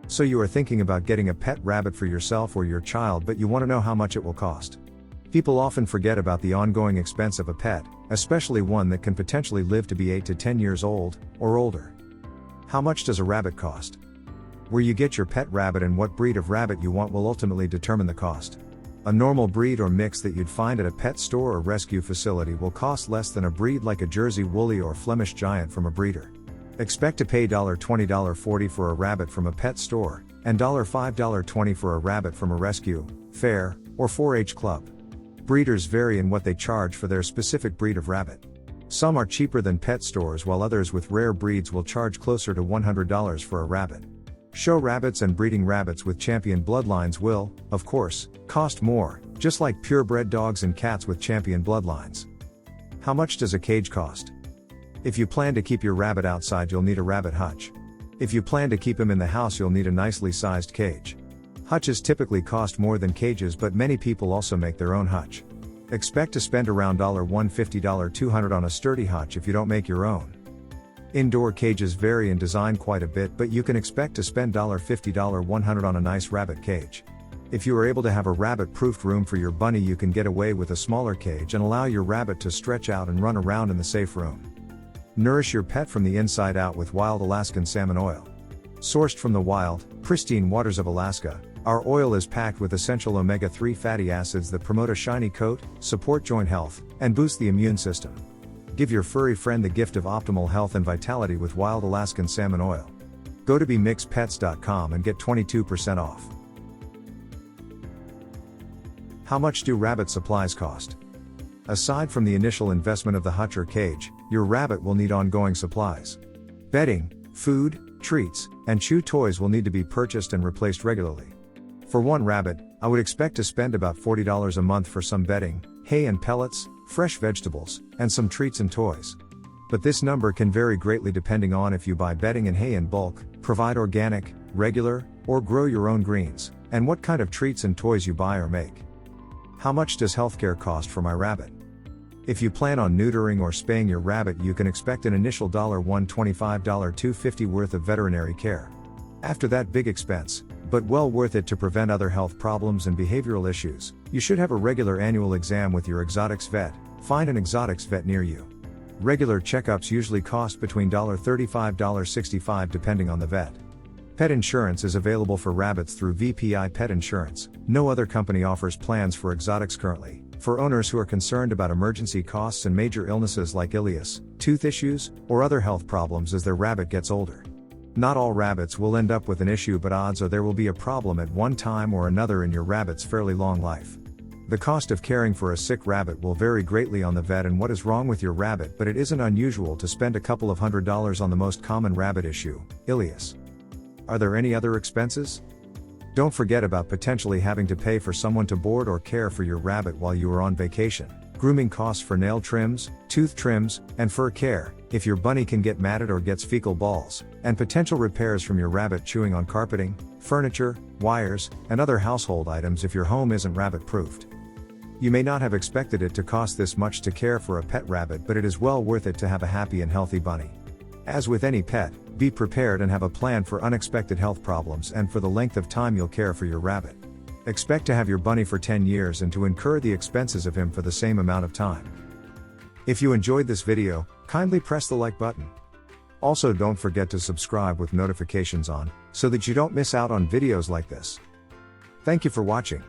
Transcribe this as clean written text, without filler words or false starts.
So you are thinking about getting a pet rabbit for yourself or your child, but you want to know how much it will cost. People often forget about the ongoing expense of a pet, especially one that can potentially live to be 8 to 10 years old, or older. How much does a rabbit cost? Where you get your pet rabbit and what breed of rabbit you want will ultimately determine the cost. A normal breed or mix that you'd find at a pet store or rescue facility will cost less than a breed like a Jersey Woolly or Flemish Giant from a breeder. Expect to pay $20, $40 for a rabbit from a pet store, and $5, $20 for a rabbit from a rescue, fair, or 4-H club. Breeders vary in what they charge for their specific breed of rabbit. Some are cheaper than pet stores, while others with rare breeds will charge closer to $100 for a rabbit. Show rabbits and breeding rabbits with champion bloodlines will, of course, cost more, just like purebred dogs and cats with champion bloodlines. How much does a cage cost? If you plan to keep your rabbit outside, you'll need a rabbit hutch. If you plan to keep him in the house, you'll need a nicely sized cage. Hutches typically cost more than cages, but many people also make their own hutch. Expect to spend around $150, $200 on a sturdy hutch if you don't make your own. Indoor cages vary in design quite a bit, but you can expect to spend $50, $100 on a nice rabbit cage. If you are able to have a rabbit-proofed room for your bunny, you can get away with a smaller cage and allow your rabbit to stretch out and run around in the safe room. Nourish your pet from the inside out with wild Alaskan salmon oil. Sourced from the wild, pristine waters of Alaska, our oil is packed with essential omega-3 fatty acids that promote a shiny coat, support joint health, and boost the immune system. Give your furry friend the gift of optimal health and vitality with wild Alaskan salmon oil. Go to bemixpets.com and get 22% off. How much do rabbit supplies cost? Aside from the initial investment of the hutch or cage, your rabbit will need ongoing supplies. Bedding, food, treats, and chew toys will need to be purchased and replaced regularly. For one rabbit, I would expect to spend about $40 a month for some bedding, hay and pellets, fresh vegetables, and some treats and toys. But this number can vary greatly depending on if you buy bedding and hay in bulk, provide organic, regular, or grow your own greens, and what kind of treats and toys you buy or make. How much does healthcare cost for my rabbit? If you plan on neutering or spaying your rabbit, you can expect an initial $125, $250 worth of veterinary care. After that big expense, but well worth it to prevent other health problems and behavioral issues, you should have a regular annual exam with your exotics vet. Find an exotics vet near you. Regular checkups usually cost between $35, $65 depending on the vet. Pet insurance is available for rabbits through VPI Pet Insurance. No other company offers plans for exotics currently. For owners who are concerned about emergency costs and major illnesses like ileus, tooth issues, or other health problems as their rabbit gets older. Not all rabbits will end up with an issue, but odds are there will be a problem at one time or another in your rabbit's fairly long life. The cost of caring for a sick rabbit will vary greatly on the vet and what is wrong with your rabbit, but it isn't unusual to spend a couple of $100s on the most common rabbit issue, ileus. Are there any other expenses? Don't forget about potentially having to pay for someone to board or care for your rabbit while you are on vacation. Grooming costs for nail trims, tooth trims, and fur care, if your bunny can get matted or gets fecal balls, and potential repairs from your rabbit chewing on carpeting, furniture, wires, and other household items if your home isn't rabbit-proofed. You may not have expected it to cost this much to care for a pet rabbit, but it is well worth it to have a happy and healthy bunny. As with any pet, be prepared and have a plan for unexpected health problems and for the length of time you'll care for your rabbit. Expect to have your bunny for 10 years and to incur the expenses of him for the same amount of time. If you enjoyed this video, kindly press the like button. Also, don't forget to subscribe with notifications on, so that you don't miss out on videos like this. Thank you for watching.